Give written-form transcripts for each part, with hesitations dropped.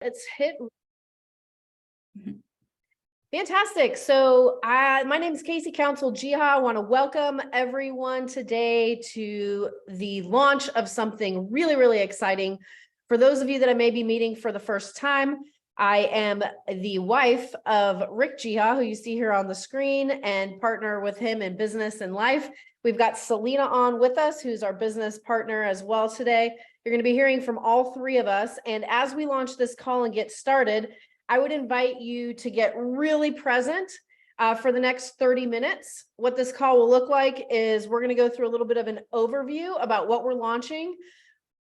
It's hit. Fantastic. So my name is Casey Council Jiha. I want to welcome everyone today to the launch of something really, really exciting. For those of you that I may be meeting for the first time, I am the wife of Rick Jiha, who you see here on the screen, and partner with him in business and life. We've got Selena on with us, who's our business partner as well today. You're going to be hearing from all three of us. And as we launch this call and get started, I would invite you to get really present for the next 30 minutes. What this call will look like is we're going to go through a little bit of an overview about what we're launching,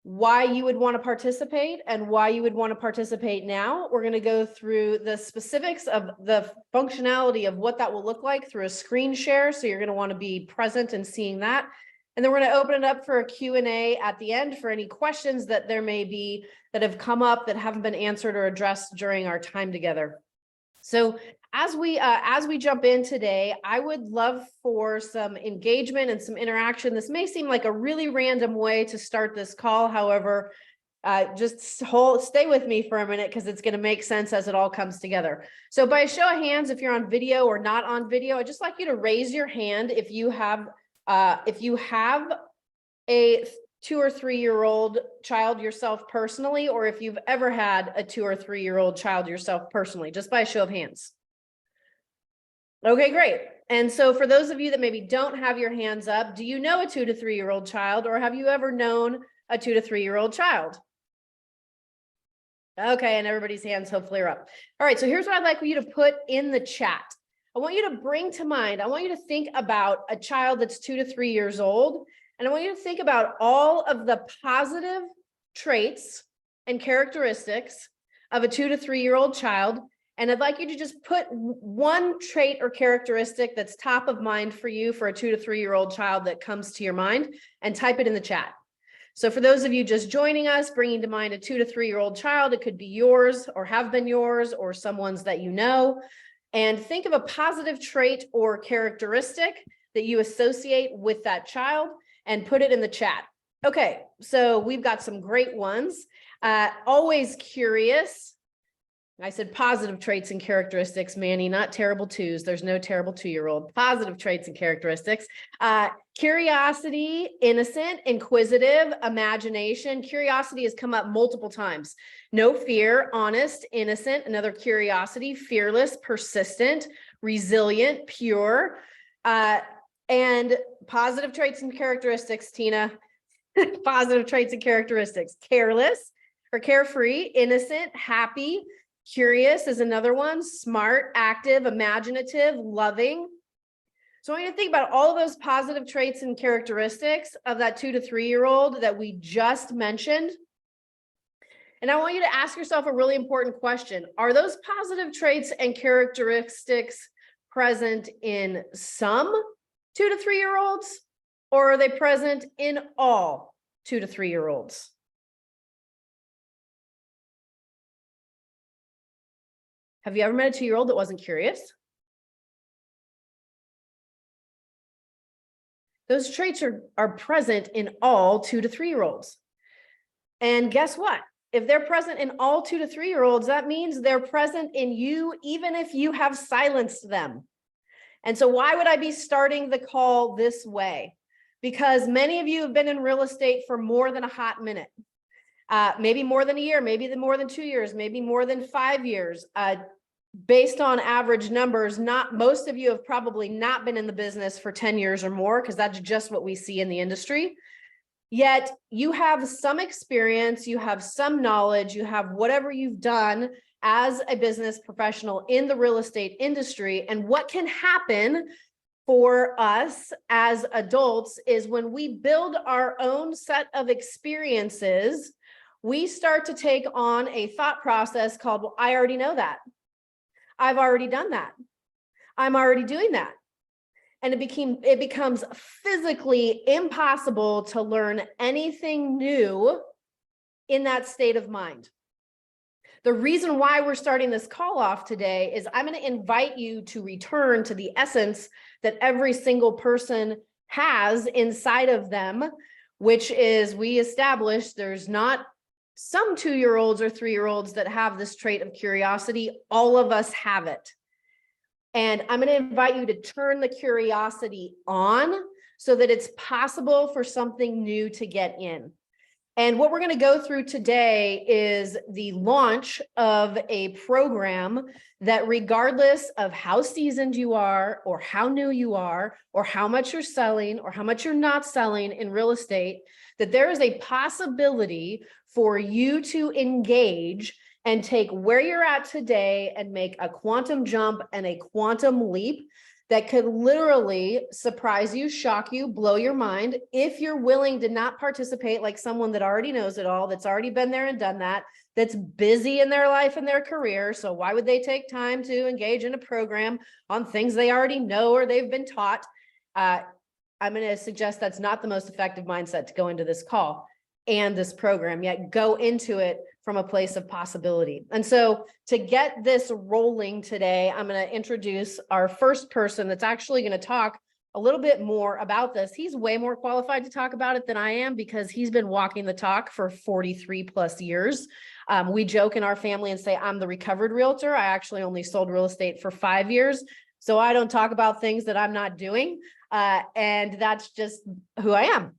why you would want to participate, and why you would want to participate now. We're going to go through the specifics of the functionality of what that will look like through a screen share. So you're going to want to be present and seeing that. And then we're going to open it up for a Q&A at the end for any questions that there may be that have come up that haven't been answered or addressed during our time together. So as we jump in today, I would love for some engagement and some interaction. This may seem like a really random way to start this call. However, just stay with me for a minute because it's going to make sense as it all comes together. So by a show of hands, if you're on video or not on video, I'd just like you to raise your hand if you have a 2 or 3 year old child yourself personally, or if you've ever had a 2 or 3 year old child yourself personally, just by a show of hands. Okay, great. And so for those of you that maybe don't have your hands up, do you know a 2 to 3 year old child, or have you ever known a 2 to 3 year old child? Okay, and everybody's hands hopefully are up. All right, so here's what I'd like you to put in the chat. I want you to bring to mind, I want you to think about a child that's 2 to 3 years old. And I want you to think about all of the positive traits and characteristics of a 2 to 3 year old child. And I'd like you to just put one trait or characteristic that's top of mind for you for a 2 to 3 year old child that comes to your mind, and type it in the chat. So for those of you just joining us, bringing to mind a 2 to 3 year old child, it could be yours or have been yours or someone's that you know. And think of a positive trait or characteristic that you associate with that child and put it in the chat. Okay, so we've got some great ones. Always curious. I said positive traits and characteristics, Manny, not terrible twos. There's no terrible 2-year-old. Positive traits and characteristics. Curiosity, innocent, inquisitive, imagination. Curiosity has come up multiple times. No fear, honest, innocent, another curiosity, fearless, persistent, resilient, pure, and positive traits and characteristics, Tina. Positive traits and characteristics. Careless or carefree, innocent, happy. Curious is another one. Smart, active, imaginative, loving. So I want you to think about all of those positive traits and characteristics of that 2 to 3 year old that we just mentioned. And I want you to ask yourself a really important question. Are those positive traits and characteristics present in some 2 to 3 year olds, or are they present in all 2 to 3 year olds? Have you ever met a 2-year-old that wasn't curious? Those traits are present in all 2 to 3 year olds. And guess what? If they're present in all 2 to 3 year olds, that means they're present in you, even if you have silenced them. And so why would I be starting the call this way? Because many of you have been in real estate for more than a hot minute. Maybe more than a year, maybe more than 2 years, maybe more than 5 years. Based on average numbers, most of you have probably not been in the business for 10 years or more, because that's just what we see in the industry. Yet you have some experience, you have some knowledge, you have whatever you've done as a business professional in the real estate industry. And what can happen for us as adults is when we build our own set of experiences, we start to take on a thought process called, well, I already know that. I've already done that. I'm already doing that. And it becomes physically impossible to learn anything new in that state of mind. The reason why we're starting this call off today is I'm going to invite you to return to the essence that every single person has inside of them, which is, we established there's not some 2-year-olds or 3-year-olds that have this trait of curiosity. All of us have it. And I'm going to invite you to turn the curiosity on so that it's possible for something new to get in. And what we're going to go through today is the launch of a program that, regardless of how seasoned you are or how new you are or how much you're selling or how much you're not selling in real estate, that there is a possibility for you to engage and take where you're at today and make a quantum jump and a quantum leap that could literally surprise you, shock you, blow your mind, if you're willing to not participate like someone that already knows it all, that's already been there and done that, that's busy in their life and their career. So why would they take time to engage in a program on things they already know or they've been taught? I'm going to suggest that's not the most effective mindset to go into this call and this program, yet go into it from a place of possibility. And so to get this rolling today, I'm going to introduce our first person that's actually going to talk a little bit more about this. He's way more qualified to talk about it than I am because he's been walking the talk for 43 plus years. We joke in our family and say, I'm the recovered realtor. I actually only sold real estate for 5 years. So I don't talk about things that I'm not doing. And that's just who I am.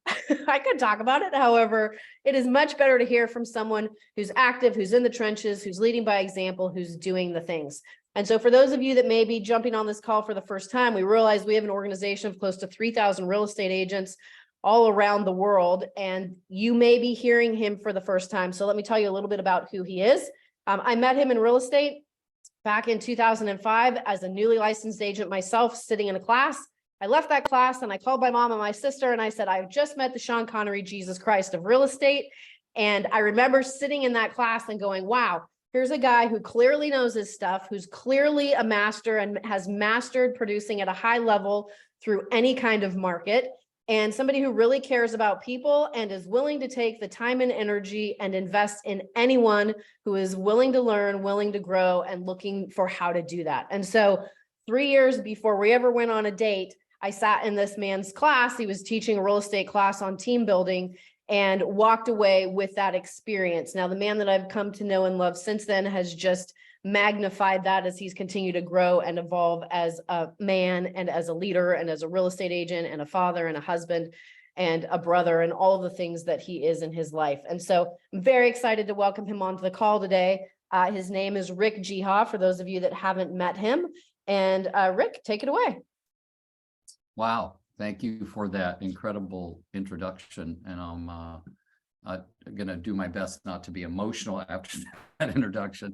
I could talk about it. However, it is much better to hear from someone who's active, who's in the trenches, who's leading by example, who's doing the things. And so for those of you that may be jumping on this call for the first time, we realize we have an organization of close to 3,000 real estate agents all around the world, and you may be hearing him for the first time. So let me tell you a little bit about who he is. I met him in real estate back in 2005 as a newly licensed agent myself, sitting in a class. I left that class and I called my mom and my sister and I said, I've just met the Sean Connery, Jesus Christ of real estate. And I remember sitting in that class and going, wow, here's a guy who clearly knows his stuff, who's clearly a master and has mastered producing at a high level through any kind of market, and somebody who really cares about people and is willing to take the time and energy and invest in anyone who is willing to learn, willing to grow, and looking for how to do that. And so 3 years before we ever went on a date, I sat in this man's class. He was teaching a real estate class on team building and walked away with that experience. Now, the man that I've come to know and love since then has just magnified that as he's continued to grow and evolve as a man and as a leader and as a real estate agent and a father and a husband and a brother and all of the things that he is in his life. And so I'm very excited to welcome him onto the call today. His name is Rick Jiha, for those of you that haven't met him. And Rick, take it away. Wow, thank you for that incredible introduction. And I'm going to do my best not to be emotional after that introduction.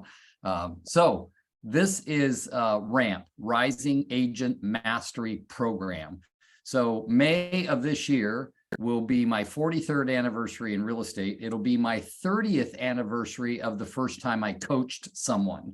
So this is RAMP, Rising Agent Mastery Program. So May of this year will be my 43rd anniversary in real estate. It'll be my 30th anniversary of the first time I coached someone.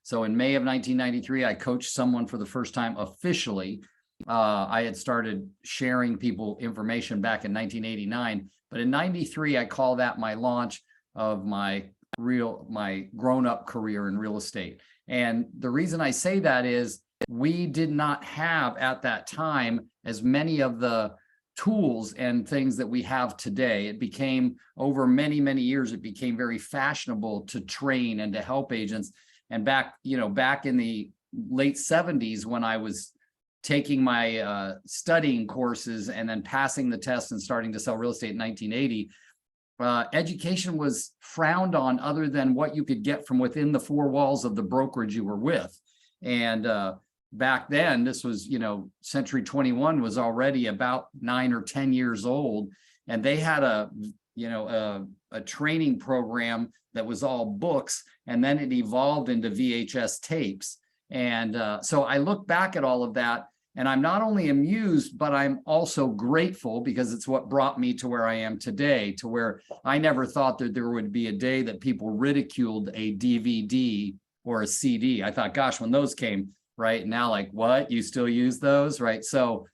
So in May of 1993, I coached someone for the first time officially. I had started sharing people information back in 1989, but in 93, I call that my launch of my grown-up career in real estate. And the reason I say that is we did not have at that time as many of the tools and things that we have today. It became, over many, many years, it became very fashionable to train and to help agents. And back in the late 70s, when I was taking my studying courses and then passing the test and starting to sell real estate in 1980, education was frowned on other than what you could get from within the four walls of the brokerage you were with. And back then, this was, Century 21 was already about 9 or 10 years old, and they had a training program that was all books, and then it evolved into VHS tapes. And so I look back at all of that, and I'm not only amused, but I'm also grateful, because it's what brought me to where I am today, to where I never thought that there would be a day that people ridiculed a DVD or a CD. I thought, gosh, when those came, right now, like, what? You still use those, right? So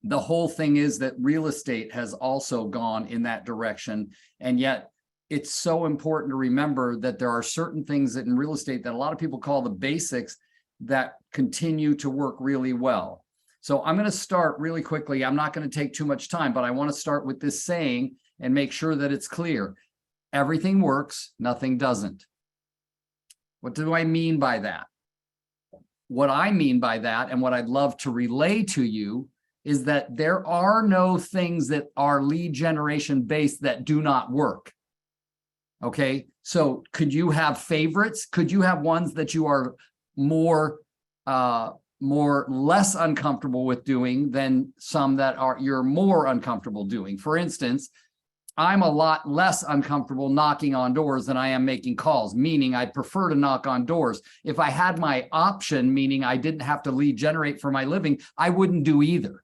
the whole thing is that real estate has also gone in that direction. And yet it's so important to remember that there are certain things that in real estate that a lot of people call the basics that continue to work really well. So I'm going to start really quickly. I'm not going to take too much time, but I want to start with this saying and make sure that it's clear. everything works, nothing doesn't. What do I mean by that? What I mean by that, and what I'd love to relay to you, is that there are no things that are lead generation based that do not work. Okay, so could you have favorites? Could you have ones that you are more less uncomfortable with doing than some that you're more uncomfortable doing? For instance, I'm a lot less uncomfortable knocking on doors than I am making calls, meaning I prefer to knock on doors. If I had my option, meaning I didn't have to lead generate for my living, I wouldn't do either.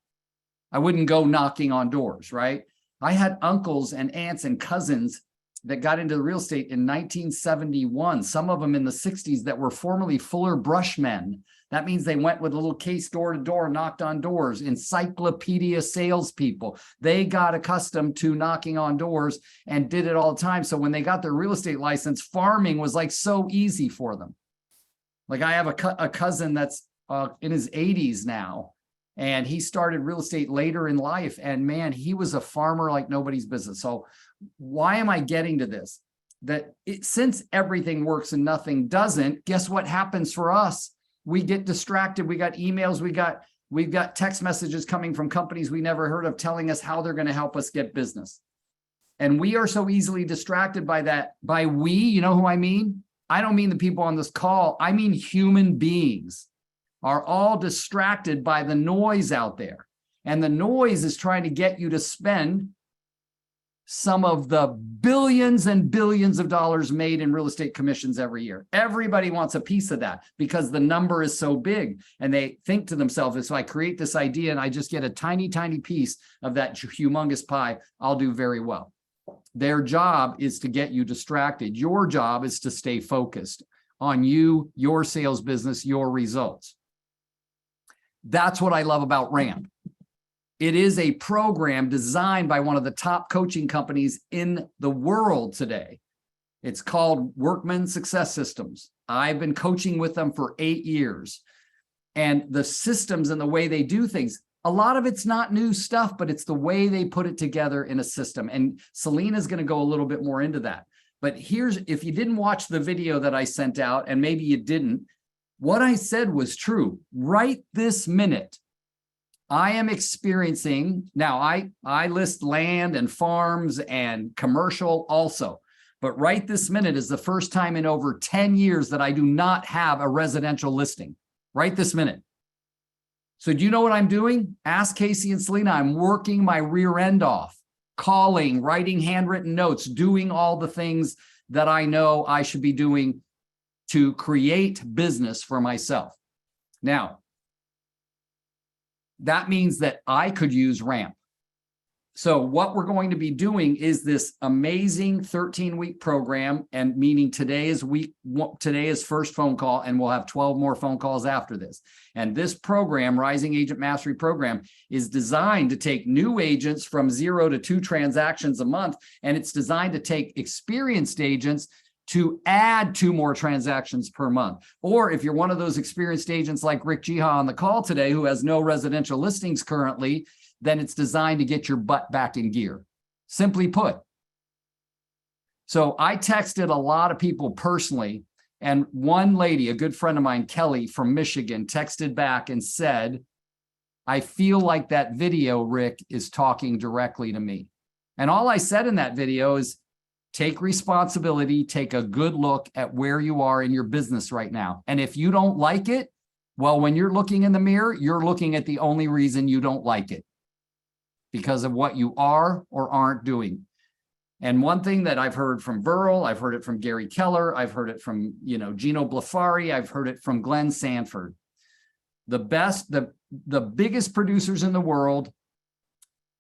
I wouldn't go knocking on doors, right? I had uncles and aunts and cousins that got into real estate in 1971, some of them in the 60s, that were formerly Fuller Brush men. That means they went with a little case door to door, knocked on doors, encyclopedia salespeople. They got accustomed to knocking on doors and did it all the time. So when they got their real estate license, farming was like so easy for them. Like I have a cousin that's in his 80s now, and he started real estate later in life. And man, he was a farmer like nobody's business. So why am I getting to this? Since everything works and nothing doesn't, guess what happens for us? We get distracted. We got emails. We've got text messages coming from companies we never heard of telling us how they're going to help us get business. And we are so easily distracted by that. By we, you know who I mean? I don't mean the people on this call. I mean human beings are all distracted by the noise out there. And the noise is trying to get you to spend some of the billions and billions of dollars made in real estate commissions every year. Everybody wants a piece of that because the number is so big. And they think to themselves, if I create this idea and I just get a tiny, tiny piece of that humongous pie, I'll do very well. Their job is to get you distracted. Your job is to stay focused on you, your sales business, your results. That's what I love about Ramp. It is a program designed by one of the top coaching companies in the world today. It's called Workman Success Systems. I've been coaching with them for 8 years. And the systems and the way they do things, a lot of it's not new stuff, but it's the way they put it together in a system. And Selena's going to go a little bit more into that. But if you didn't watch the video that I sent out, and maybe you didn't, what I said was true. Right this minute, I am experiencing, now I list land and farms and commercial also, but right this minute is the first time in over 10 years that I do not have a residential listing, right this minute. So do you know what I'm doing? Ask Casey and Selena. I'm working my rear end off, calling, writing handwritten notes, doing all the things that I know I should be doing to create business for myself. Now, that means that I could use Ramp. So what we're going to be doing is this amazing 13-week program, and meaning today is first phone call, and we'll have 12 more phone calls after this. And this program, Rising Agent Mastery Program, is designed to take new agents from 0 to 2 transactions a month, and it's designed to take experienced agents to add 2 more transactions per month. Or if you're one of those experienced agents like Rick Jiha on the call today who has no residential listings currently, then it's designed to get your butt back in gear. Simply put. So I texted a lot of people personally, and one lady, a good friend of mine, Kelly from Michigan, texted back and said, I feel like that video, Rick, is talking directly to me. And all I said in that video is, take responsibility, take a good look at where you are in your business right now. And if you don't like it, well, when you're looking in the mirror, you're looking at the only reason you don't like it, because of what you are or aren't doing. And one thing that I've heard from Burl, I've heard it from Gary Keller, I've heard it from, Gino Blafari, I've heard it from Glenn Sanford. The biggest producers in the world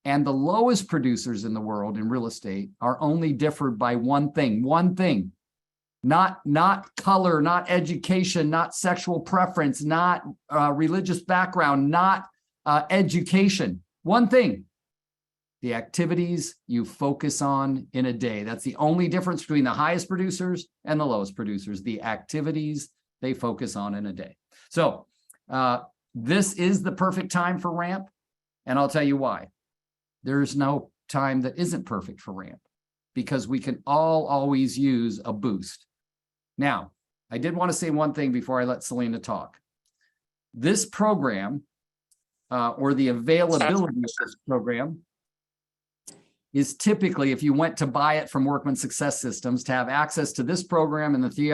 and the lowest producers in the world in real estate are only differed by one thing, not color, not education, not sexual preference, not religious background, not education. One thing, the activities you focus on in a day. That's the only difference between the highest producers and the lowest producers, the activities they focus on in a day. So this is the perfect time for Ramp, and I'll tell you why. There's no time that isn't perfect for Ramp, because we can all always use a boost. Now, I did want to say one thing before I let Selena talk. This program, or the availability of this program, is typically, if you went to buy it from Workman Success Systems, to have access to this program and the three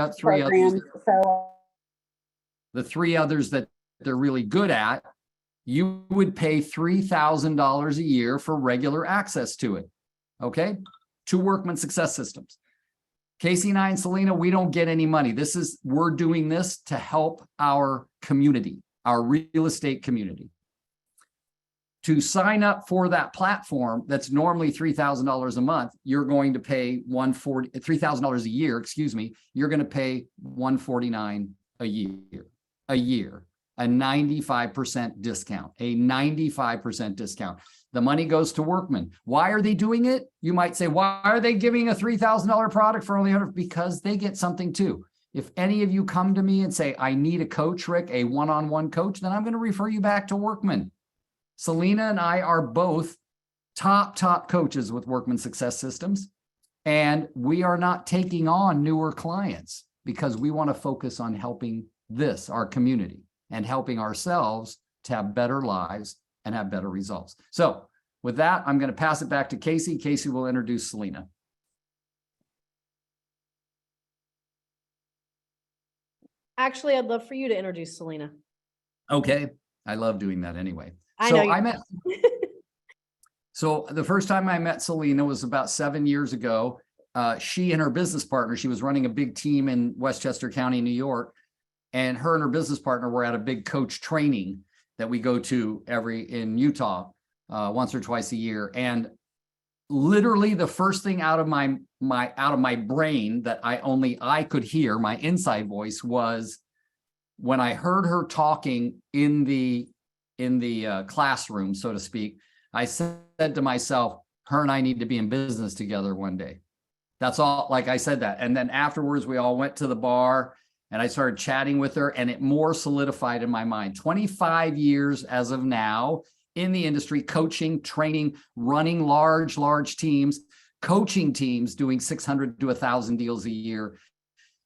others that they're really good at, you would pay $3,000 a year for regular access to it. Okay, to Workman Success Systems. Casey and I and Selena, we don't get any money. We're doing this to help our community, our real estate community. To sign up for that platform that's normally $3,000 a month, you're going to pay $3,000 a year, excuse me, you're going to pay $149 a year, a 95% discount, a 95% discount. The money goes to Workman. Why are they doing it? You might say, why are they giving a $3,000 product for only $100? Because they get something too. If any of you come to me and say, I need a coach, Rick, a one-on-one coach, then I'm going to refer you back to Workman. Selena and I are both top coaches with Workman Success Systems, and we are not taking on newer clients because we want to focus on helping our community, and helping ourselves to have better lives and have better results. So with that, I'm going to pass it back to Casey. Casey will introduce Selena. Actually, I'd love for you to introduce Selena. Okay. I love doing that anyway. So the first time I met Selena was about 7 years ago. She and her business partner, she was running a big team in Westchester County, New York, and her and her business partner were at a big coach training that we go to in Utah once or twice a year. And literally the first thing out of my brain that I could hear, my inside voice, was when I heard her talking in the classroom, so to speak. I said to myself, her and I need to be in business together one day. That's all. Like I said that. And then afterwards, we all went to the bar and I started chatting with her, and it more solidified in my mind. 25 years as of now in the industry, coaching, training, running large teams, coaching teams, doing 600 to 1,000 deals a year.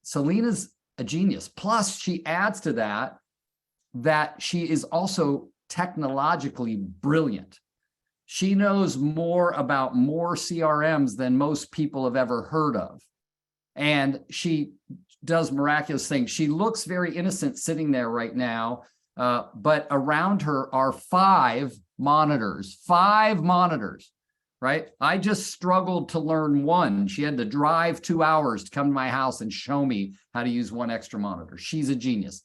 Selena's a genius. Plus, she adds to that she is also technologically brilliant. She knows more about more CRMs than most people have ever heard of. And she does miraculous things. She looks very innocent sitting there right now, but around her are 5 monitors, right? I just struggled to learn one. She had to drive 2 hours to come to my house and show me how to use one extra monitor. She's a genius.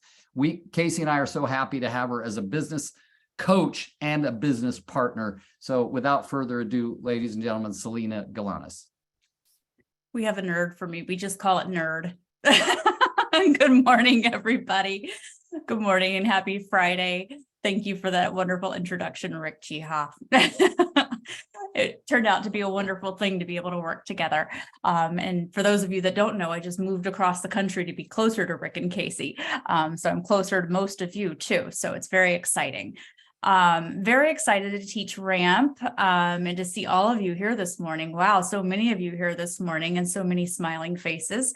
Casey and I are so happy to have her as a business coach and a business partner. So without further ado, ladies and gentlemen, Selena Galanis. We have a nerd for me. We just call it nerd. Good morning, everybody. Good morning and happy Friday. Thank you for that wonderful introduction, Rick Jiha. It turned out to be a wonderful thing to be able to work together. And for those of you that don't know, I just moved across the country to be closer to Rick and Casey. So I'm closer to most of you too. So it's very exciting. Very excited to teach RAMP and to see all of you here this morning. Wow, so many of you here this morning and so many smiling faces.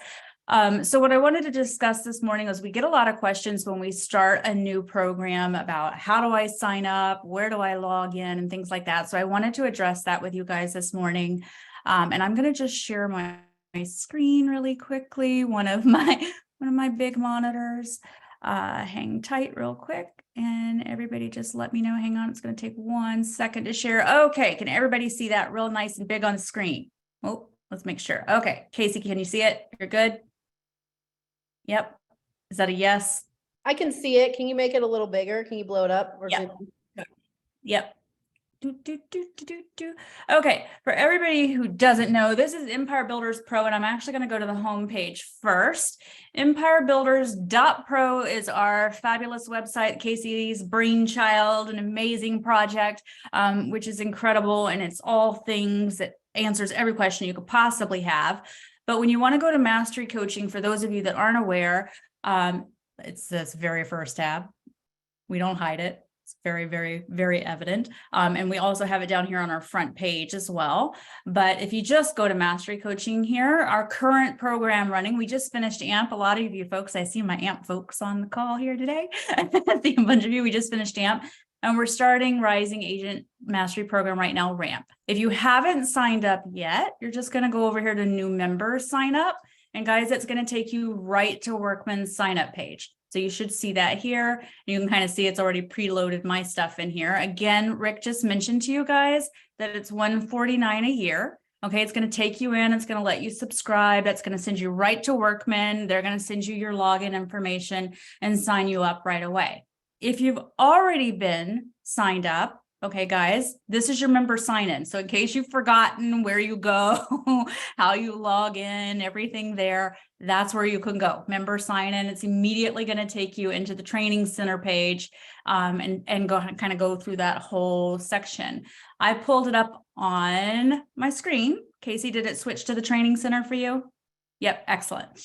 So what I wanted to discuss this morning is we get a lot of questions when we start a new program about how do I sign up, where do I log in, and things like that. So I wanted to address that with you guys this morning. And I'm going to just share my screen really quickly. One of my big monitors. Hang tight real quick, and everybody just let me know. Hang on, it's going to take 1 second to share. Okay, can everybody see that real nice and big on the screen? Oh, let's make sure. Okay, Casey, can you see it? You're good? Yep. Is that a yes? I can see it. Can you make it a little bigger? Can you blow it up? Or Yep. Okay, for everybody who doesn't know, this is Empire Builders Pro, and I'm actually going to go to the home page first. EmpireBuilders.pro is our fabulous website, Casey's brainchild, an amazing project, which is incredible, and it's all things that answers every question you could possibly have. But when you want to go to Mastery Coaching, for those of you that aren't aware, it's this very first tab. We don't hide it. It's very, very, very evident. And we also have it down here on our front page as well. But if you just go to Mastery Coaching here, our current program running, we just finished AMP. A lot of you folks, I see my AMP folks on the call here today. I see a bunch of you, we just finished AMP. And we're starting Rising Agent Mastery Program right now, RAMP. If you haven't signed up yet, you're just going to go over here to new members sign up. And guys, it's going to take you right to Workman's sign up page. So you should see that here. You can kind of see it's already preloaded my stuff in here. Again, Rick just mentioned to you guys that it's $149 a year. Okay, it's going to take you in. It's going to let you subscribe. That's going to send you right to Workman. They're going to send you your login information and sign you up right away. If you've already been signed up, okay, guys, this is your member sign in. So in case you've forgotten where you go, how you log in, everything there, that's where you can go. Member sign in. It's immediately going to take you into the training center page and go kind of go through that whole section. I pulled it up on my screen. Casey, did it switch to the training center for you? Yep, excellent.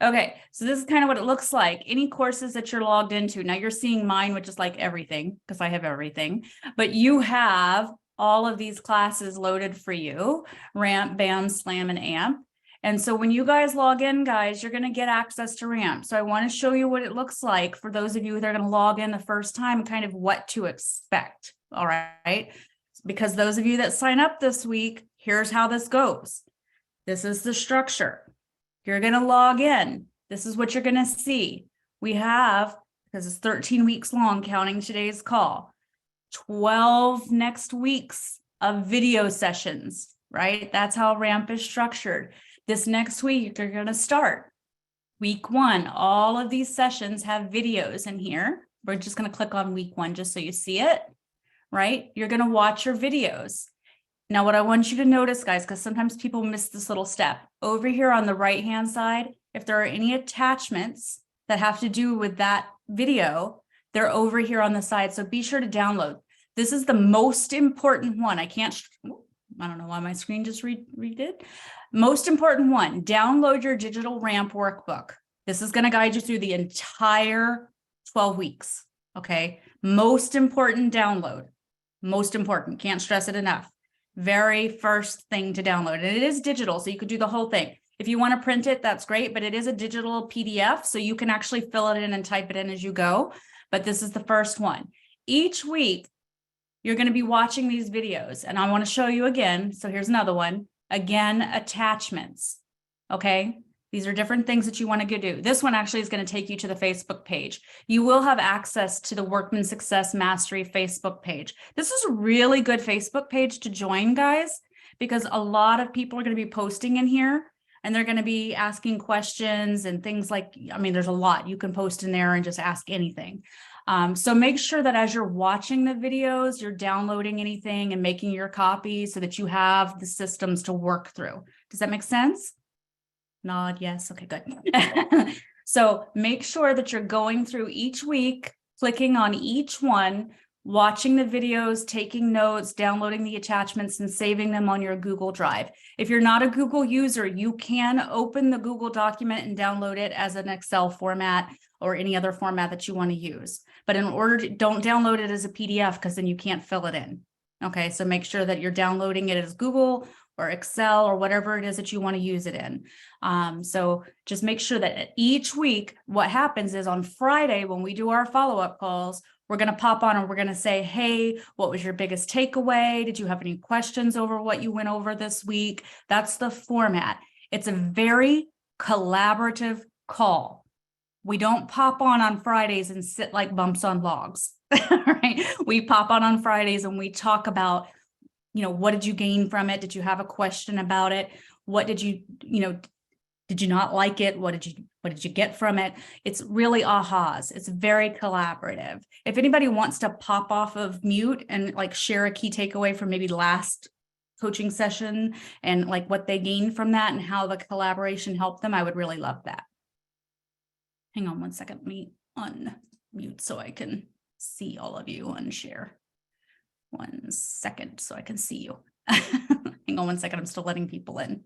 Okay, so this is kind of what it looks like. Any courses that you're logged into. Now you're seeing mine, which is like everything, because I have everything, but you have all of these classes loaded for you, RAMP, BAM, SLAM, and AMP. And so when you guys log in, guys, you're going to get access to RAMP. So I want to show you what it looks like for those of you that are going to log in the first time, kind of what to expect. All right, because those of you that sign up this week, here's how this goes. This is the structure. You're going to log in. This is what you're going to see. We have, because it's 13 weeks long, counting today's call, 12 next weeks of video sessions, right? That's how RAMP is structured. This next week, you're going to start week 1. All of these sessions have videos in here. We're just going to click on week 1 just so you see it, right? You're going to watch your videos. Now, what I want you to notice, guys, because sometimes people miss this little step, over here on the right-hand side, if there are any attachments that have to do with that video, they're over here on the side. So be sure to download. This is the most important one. I don't know why my screen just redid. Most important one, download your digital RAMP workbook. This is going to guide you through the entire 12 weeks. Okay. Most important download. Most important. Can't stress it enough. Very first thing to download. And it is digital, so you could do the whole thing. If you want to print it, that's great, but it is a digital PDF, so you can actually fill it in and type it in as you go. But this is the first one. Each week, you're going to be watching these videos, and I want to show you again. So here's another one. Again, attachments. Okay. These are different things that you want to do. This one actually is going to take you to the Facebook page. You will have access to the Workman Success Mastery Facebook page. This is a really good Facebook page to join, guys, because a lot of people are going to be posting in here and they're going to be asking questions and things like, I mean, there's a lot you can post in there and just ask anything. So make sure that as you're watching the videos, you're downloading anything and making your copies so that you have the systems to work through. Does that make sense? Nod, yes. Okay, good. So make sure that you're going through each week, clicking on each one, watching the videos, taking notes, downloading the attachments, and saving them on your Google Drive. If you're not a Google user, you can open the Google document and download it as an Excel format or any other format that you want to use. But in order to, don't download it as a PDF because then you can't fill it in. Okay, so make sure that you're downloading it as Google or Excel or whatever it is that you want to use it in. So just make sure that each week, what happens is on Friday, when we do our follow-up calls, we're going to pop on and we're going to say, hey, what was your biggest takeaway? Did you have any questions over what you went over this week? That's the format. It's a very collaborative call. We don't pop on Fridays and sit like bumps on logs, right? We pop on Fridays and we talk about, you know, what did you gain from it? Did you have a question about it? What did you, did you not like it? What did you get from it? It's really ahas. It's very collaborative. If anybody wants to pop off of mute and like share a key takeaway from maybe last coaching session and like what they gained from that and how the collaboration helped them, I would really love that. Hang on one second. Let me unmute so I can see all of you and share. 1 second so I can see you. Hang on 1 second. I'm still letting people in.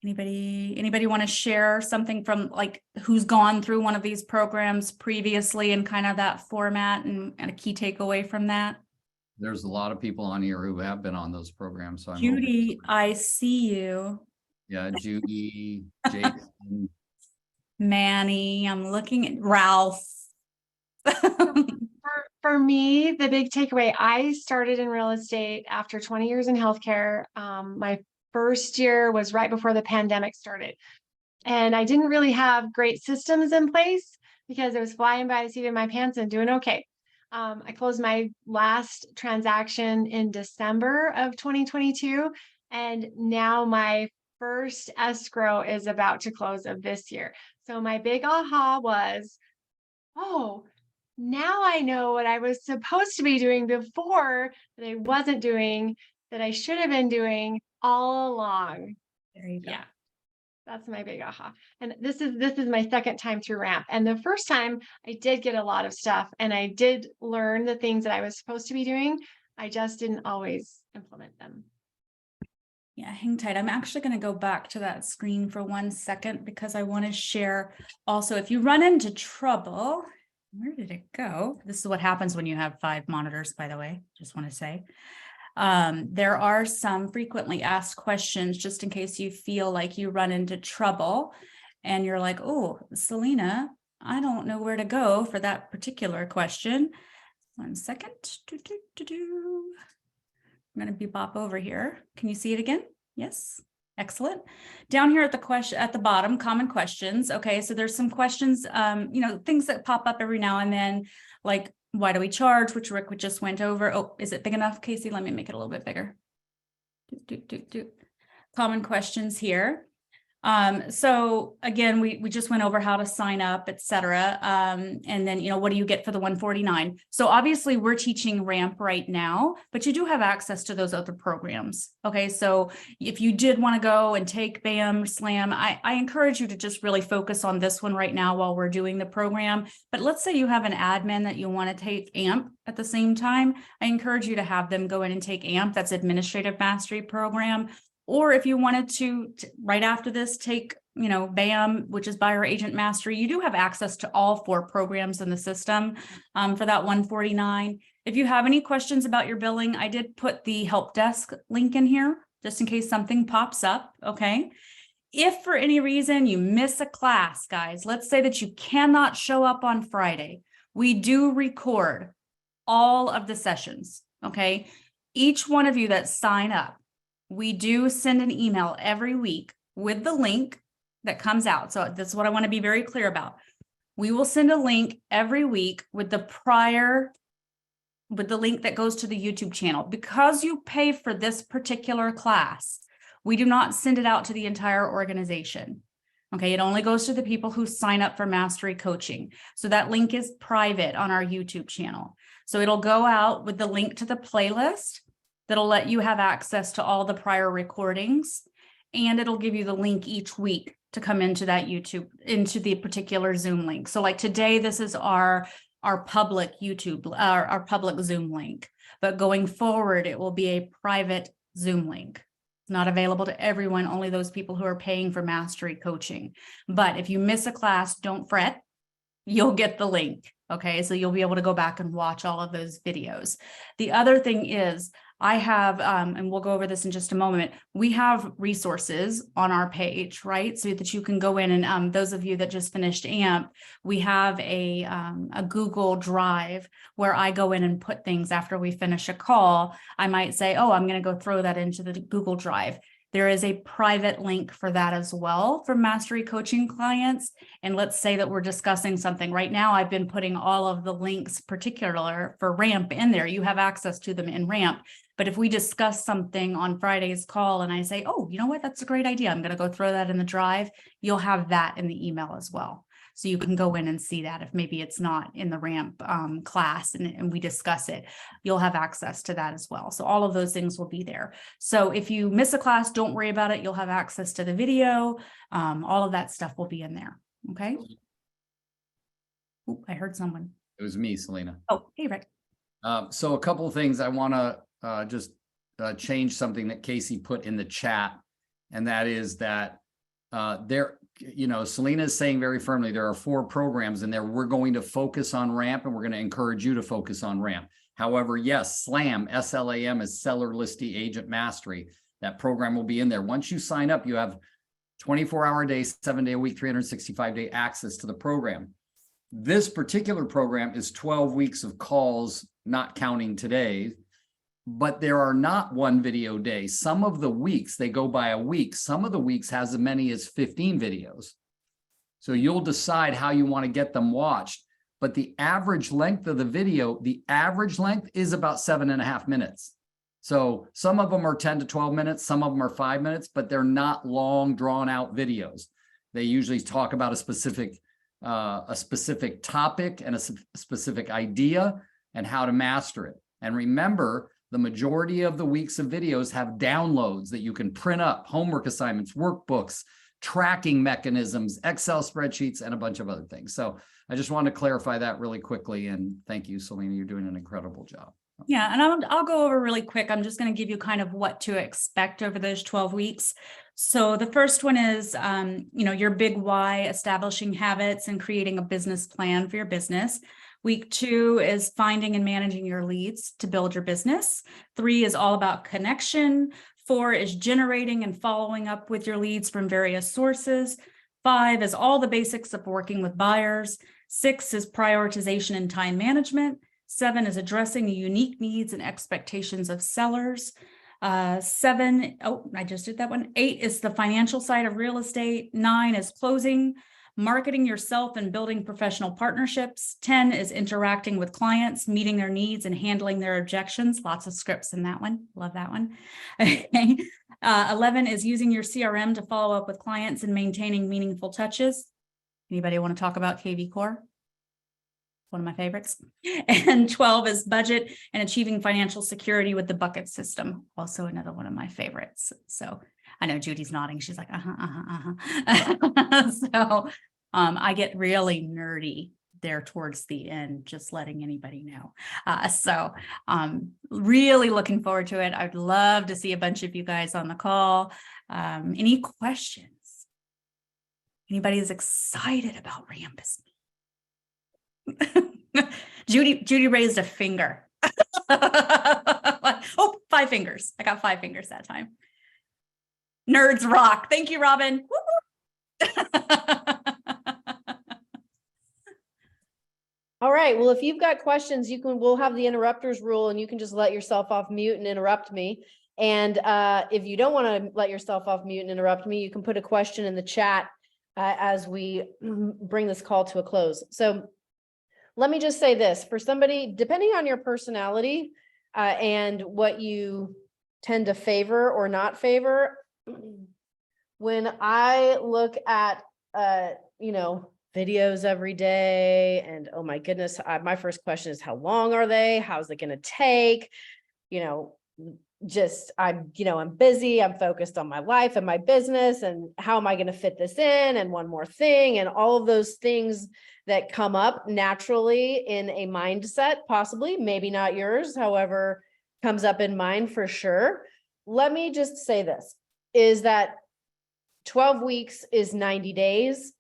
Anybody want to share something from like who's gone through one of these programs previously and kind of that format and a key takeaway from that? There's a lot of people on here who have been on those programs, so I'm Judy, hoping. I see you. Yeah, Judy, Jason. Manny, I'm looking at Ralph. For me, the big takeaway, I started in real estate after 20 years in healthcare. My first year was right before the pandemic started. And I didn't really have great systems in place because it was flying by the seat of my pants and doing okay. I closed my last transaction in December of 2022. And now my first escrow is about to close of this year. So my big aha was, oh, now I know what I was supposed to be doing before that I wasn't doing, that I should have been doing all along. There you go. Yeah, that's my big aha. And this is my second time through RAMP. And the first time I did get a lot of stuff and I did learn the things that I was supposed to be doing. I just didn't always implement them. Yeah, hang tight. I'm actually going to go back to that screen for 1 second because I want to share also, if you run into trouble, where did it go? This is what happens when you have 5 monitors, by the way, just want to say. There are some frequently asked questions just in case you feel like you run into trouble and you're like, oh, Selena, I don't know where to go for that particular question. 1 second. I'm going to bop over here. Can you see it again? Yes. Excellent. Down here at the bottom, common questions. Okay, so there's some questions, things that pop up every now and then, like why do we charge, which Rick just went over. Oh, is it big enough, Casey? Let me make it a little bit bigger. Common questions here. So again, we just went over how to sign up, etc. And then, what do you get for the 149? So obviously we're teaching RAMP right now, but you do have access to those other programs. Okay. So if you did want to go and take BAM, SLAM, I encourage you to just really focus on this one right now while we're doing the program. But let's say you have an admin that you want to take AMP at the same time. I encourage you to have them go in and take AMP. That's Administrative Mastery Program. Or if you wanted to, right after this, take, BAM, which is Buyer Agent Mastery, you do have access to all 4 programs in the system for that 149. If you have any questions about your billing, I did put the help desk link in here, just in case something pops up, okay? If for any reason you miss a class, guys, let's say that you cannot show up on Friday, we do record all of the sessions, okay? Each one of you that sign up, we do send an email every week with the link that comes out. So this is what I want to be very clear about. We will send a link every week with the link that goes to the YouTube channel. Because you pay for this particular class, we do not send it out to the entire organization. Okay, it only goes to the people who sign up for Mastery Coaching. So that link is private on our YouTube channel. So it'll go out with the link to the playlist that'll let you have access to all the prior recordings, and it'll give you the link each week to come into that into the particular Zoom link. So like today, this is our public our public Zoom link, but going forward, it will be a private Zoom link. It's not available to everyone, only those people who are paying for Mastery Coaching. But if you miss a class, don't fret, you'll get the link. Okay, so you'll be able to go back and watch all of those videos. The other thing is, I have, and we'll go over this in just a moment, we have resources on our page, right? So that you can go in and those of you that just finished AMP, we have a Google Drive where I go in and put things after we finish a call. I might say, oh, I'm going to go throw that into the Google Drive. There is a private link for that as well for Mastery Coaching clients. And let's say that we're discussing something right now. I've been putting all of the links particular for RAMP in there. You have access to them in RAMP. But if we discuss something on Friday's call and I say, oh, you know what, that's a great idea, I'm going to go throw that in the drive, you'll have that in the email as well. So you can go in and see that if maybe it's not in the RAMP class and we discuss it, you'll have access to that as well. So all of those things will be there. So if you miss a class, don't worry about it. You'll have access to the video. All of that stuff will be in there. Okay. Ooh, I heard someone. It was me, Selena. Oh, hey, Rick. So a couple of things I want to just change something that Casey put in the chat. And that is that Selena is saying very firmly, there are 4 programs in there. We're going to focus on RAMP, and we're going to encourage you to focus on RAMP. However, yes, SLAM, S-L-A-M, is Seller Listing Agent Mastery. That program will be in there. Once you sign up, you have 24-hour a day, 7-day a week, 365-day access to the program. This particular program is 12 weeks of calls, not counting today, but there are not 1 video day. Some of the weeks, they go by a week. Some of the weeks has as many as 15 videos. So you'll decide how you want to get them watched. But the average length of the video, the average length is about 7.5 minutes. So some of them are 10 to 12 minutes, some of them are 5 minutes, but they're not long drawn out videos. They usually talk about a specific topic and a specific idea and how to master it. And remember, the majority of the weeks of videos have downloads that you can print up, homework assignments, workbooks, tracking mechanisms, Excel spreadsheets, and a bunch of other things. So I just wanted to clarify that really quickly. And thank you, Selena. You're doing an incredible job. Yeah, and I'll go over really quick. I'm just going to give you kind of what to expect over those 12 weeks. So the first one is, your big why, establishing habits and creating a business plan for your business. Week 2 is finding and managing your leads to build your business. 3 is all about connection. 4 is generating and following up with your leads from various sources. 5 is all the basics of working with buyers. 6 is prioritization and time management. 7 is addressing the unique needs and expectations of sellers. 7, I just did that one. 8 is the financial side of real estate. 9 is closing, marketing yourself and building professional partnerships. 10 is interacting with clients, meeting their needs and handling their objections. Lots of scripts in that one. Love that one. 11 is using your CRM to follow up with clients and maintaining meaningful touches. Anybody want to talk about KV Core? One of my favorites. And 12 is budget and achieving financial security with the bucket system. Also another one of my favorites. So I know Judy's nodding. She's like, So I get really nerdy there towards the end, just letting anybody know. Really looking forward to it. I'd love to see a bunch of you guys on the call. Any questions? Anybody is excited about Rampus? Judy raised a finger. 5 fingers. I got 5 fingers that time. Nerds rock. Thank you, Robin. All right. Well, if you've got questions, we'll have the interrupters rule and you can just let yourself off mute and interrupt me. And if you don't want to let yourself off mute and interrupt me, you can put a question in the chat as we bring this call to a close. So let me just say this, for somebody, depending on your personality and what you tend to favor or not favor, when I look at, videos every day and, oh my goodness, my first question is, how long are they? How's it going to take? I'm busy, I'm focused on my life and my business, and how am I going to fit this in? And one more thing, and all of those things that come up naturally in a mindset, possibly, maybe not yours, however, comes up in mine for sure. Let me just say this, is that 12 weeks is 90 days.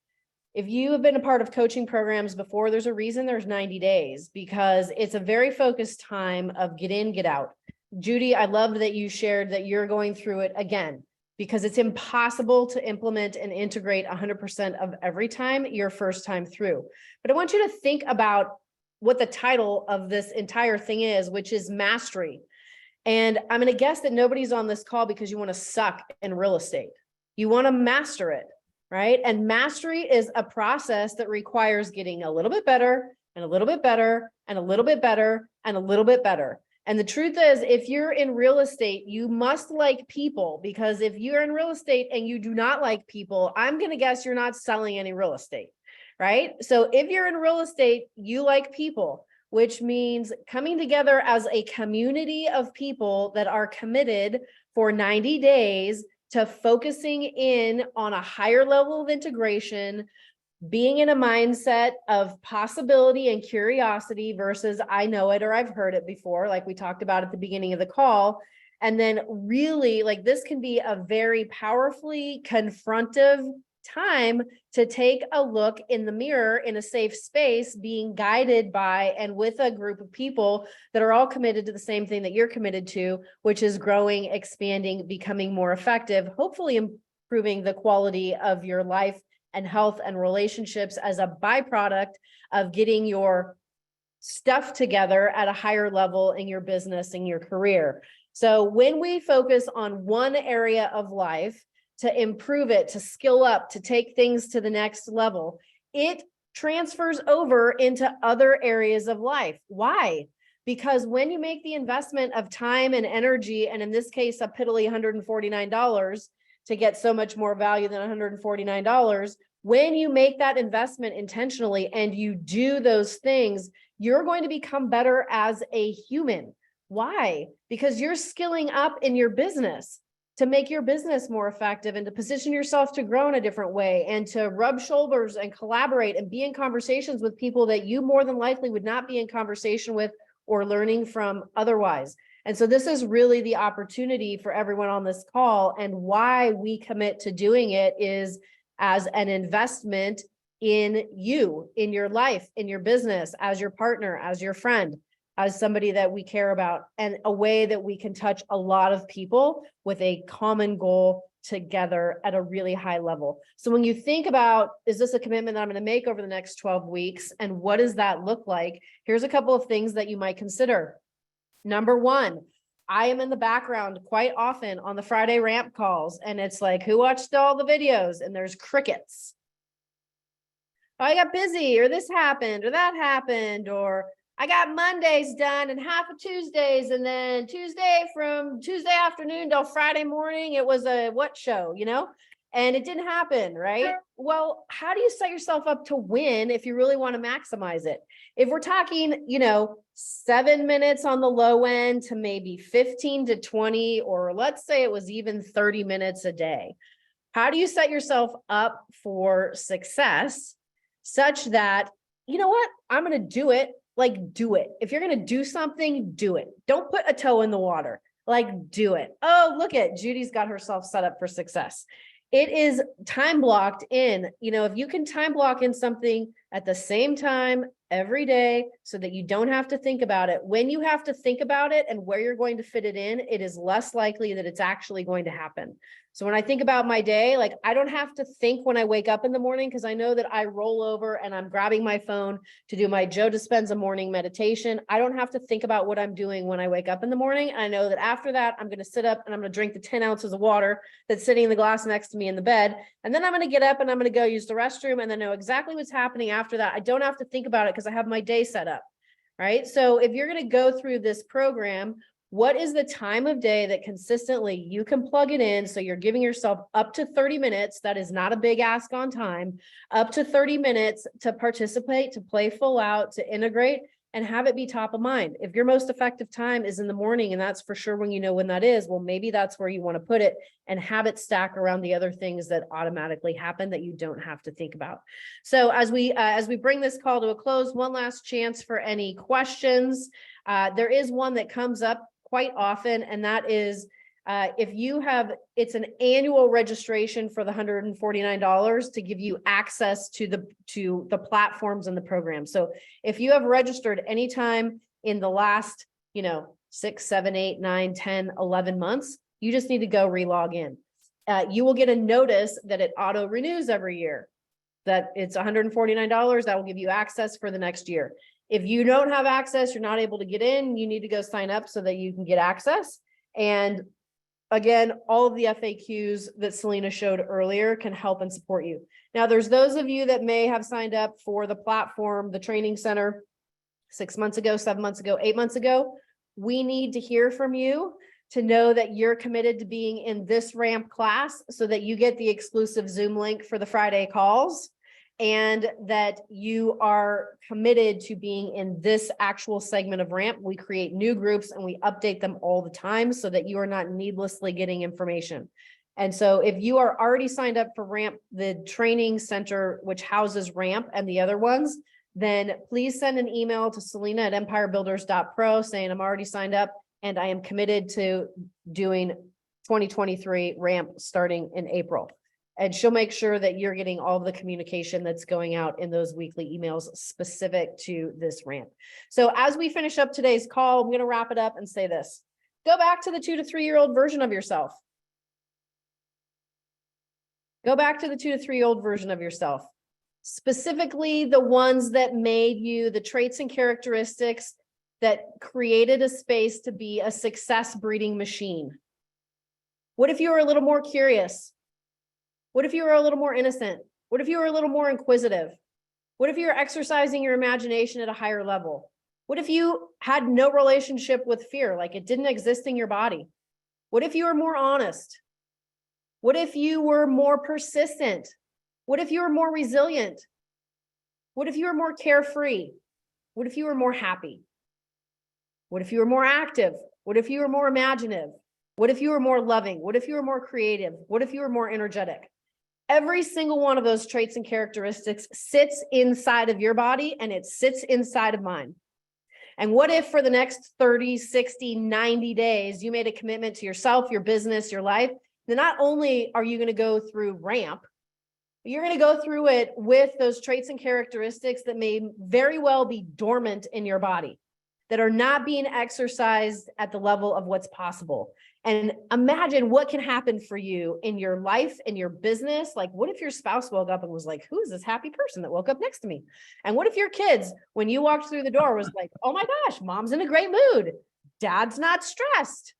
If you have been a part of coaching programs before, there's a reason there's 90 days, because it's a very focused time of get in, get out. Judy, I loved that you shared that you're going through it again, because it's impossible to implement and integrate 100% of every time your first time through. But I want you to think about what the title of this entire thing is, which is mastery. And I'm going to guess that nobody's on this call because you want to suck in real estate. You want to master it, right? And mastery is a process that requires getting a little bit better and a little bit better and a little bit better and a little bit better. And the truth is, if you're in real estate, you must like people, because if you're in real estate and you do not like people, I'm going to guess you're not selling any real estate, right? So if you're in real estate, you like people, which means coming together as a community of people that are committed for 90 days to focusing in on a higher level of integration, being in a mindset of possibility and curiosity versus I know it or I've heard it before, like we talked about at the beginning of the call, And then really, like, this can be a very powerfully confrontive time to take a look in the mirror in a safe space, being guided by and with a group of people that are all committed to the same thing that you're committed to, which is growing, expanding, becoming more effective, hopefully improving the quality of your life and health and relationships as a byproduct of getting your stuff together at a higher level in your business and your career. So when we focus on one area of life to improve it, to skill up, to take things to the next level, it transfers over into other areas of life. Why? Because when you make the investment of time and energy, and in this case, a piddly $149 to get so much more value than $149, when you make that investment intentionally and you do those things, you're going to become better as a human. Why? Because you're skilling up in your business to make your business more effective and to position yourself to grow in a different way and to rub shoulders and collaborate and be in conversations with people that you more than likely would not be in conversation with or learning from otherwise. And so this is really the opportunity for everyone on this call, and why we commit to doing it is as an investment in you, in your life, in your business, as your partner, as your friend, as somebody that we care about, and a way that we can touch a lot of people with a common goal together at a really high level. So when you think about, is this a commitment that I'm going to make over the next 12 weeks? And what does that look like? Here's a couple of things that you might consider. Number one, I am in the background quite often on the Friday ramp calls, and it's like, who watched all the videos? And there's crickets. I got busy, or this happened, or that happened, or I got Mondays done and half of Tuesdays, and then from Tuesday afternoon till Friday morning, it was a what show, and it didn't happen, right? Well, how do you set yourself up to win if you really want to maximize it? If we're talking, 7 minutes on the low end to maybe 15 to 20, or let's say it was even 30 minutes a day, how do you set yourself up for success such that, you know what, I'm going to do it. Like, do it. If you're going to do something, do it. Don't put a toe in the water. Like, do it. Oh, look at Judy's got herself set up for success. It is time blocked in. If you can time block in something at the same time every day so that you don't have to think about it. When you have to think about it and where you're going to fit it in, it is less likely that it's actually going to happen. So when I think about my day, like, I don't have to think when I wake up in the morning, because I know that I roll over and I'm grabbing my phone to do my Joe Dispenza morning meditation. I don't have to think about what I'm doing when I wake up in the morning. I know that after that, I'm going to sit up and I'm going to drink the 10 ounces of water that's sitting in the glass next to me in the bed. And then I'm going to get up and I'm going to go use the restroom and then know exactly what's happening after that. I don't have to think about it because I have my day set up, right? So if you're going to go through this program, what is the time of day that consistently you can plug it in? So you're giving yourself up to 30 minutes. That is not a big ask on time, up to 30 minutes to participate, to play full out, to integrate, and have it be top of mind. If your most effective time is in the morning, and that's for sure when you know when that is, well, maybe that's where you want to put it and have it stack around the other things that automatically happen that you don't have to think about. So as we bring this call to a close, one last chance for any questions. There is one that comes up quite often, and that is it's an annual registration for the $149 to give you access to the platforms and the program. So if you have registered anytime in the last 6, 7, 8, 9, 10, 11 months, you just need to go relog in. You will get a notice that it auto renews every year, that it's $149 that will give you access for the next year. If you don't have access, you're not able to get in, you need to go sign up so that you can get access. And again, all of the FAQs that Selena showed earlier can help and support you. Now, there's those of you that may have signed up for the platform, the training center 6 months ago, 7 months ago, 8 months ago. We need to hear from you to know that you're committed to being in this ramp class so that you get the exclusive Zoom link for the Friday calls, and that you are committed to being in this actual segment of ramp. We create new groups and we update them all the time so that you are not needlessly getting information. And so if you are already signed up for ramp, the training center, which houses ramp and the other ones, then please send an email to Selena@empirebuilders.pro saying I'm already signed up. And I am committed to doing 2023 ramp starting in April. And she'll make sure that you're getting all of the communication that's going out in those weekly emails specific to this ramp. So as we finish up today's call, I'm going to wrap it up and say this. Go back to the 2 to 3 year old version of yourself. Go back to the 2 to 3 year old version of yourself. Specifically, the ones that made you the traits and characteristics that created a space to be a success breeding machine. What if you were a little more curious? What if you were a little more innocent? What if you were a little more inquisitive? What if you're exercising your imagination at a higher level? What if you had no relationship with fear, like it didn't exist in your body? What if you were more honest? What if you were more persistent? What if you were more resilient? What if you were more carefree? What if you were more happy? What if you were more active? What if you were more imaginative? What if you were more loving? What if you were more creative? What if you were more energetic? Every single one of those traits and characteristics sits inside of your body, and it sits inside of mine. And what if for the next 30, 60, 90 days, you made a commitment to yourself, your business, your life? Then not only are you going to go through ramp, you're going to go through it with those traits and characteristics that may very well be dormant in your body, that are not being exercised at the level of what's possible. And imagine what can happen for you in your life, in your business. Like, what if your spouse woke up and was like, who is this happy person that woke up next to me? And what if your kids, when you walked through the door, was like, oh my gosh, mom's in a great mood. Dad's not stressed.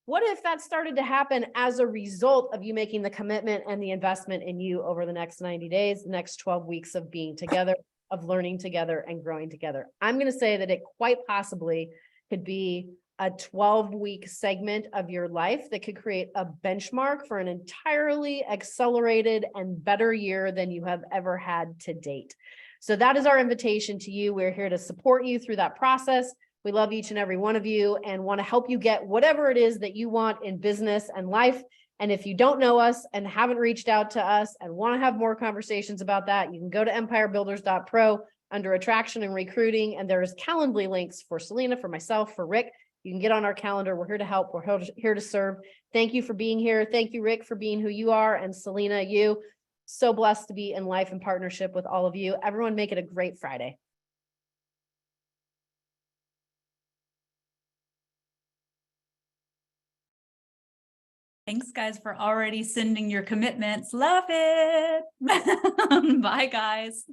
What if that started to happen as a result of you making the commitment and the investment in you over the next 90 days, the next 12 weeks of being together, of learning together and growing together? I'm going to say that it quite possibly could be a 12-week segment of your life that could create a benchmark for an entirely accelerated and better year than you have ever had to date. So that is our invitation to you. We're here to support you through that process. We love each and every one of you and want to help you get whatever it is that you want in business and life. And if you don't know us and haven't reached out to us and want to have more conversations about that, you can go to empirebuilders.pro under attraction and recruiting. And there's Calendly links for Selena, for myself, for Rick. You can get on our calendar. We're here to help. We're here to serve. Thank you for being here. Thank you, Rick, for being who you are. And Selena, you, so blessed to be in life and partnership with all of you. Everyone make it a great Friday. Thanks, guys, for already sending your commitments. Love it. Bye, guys.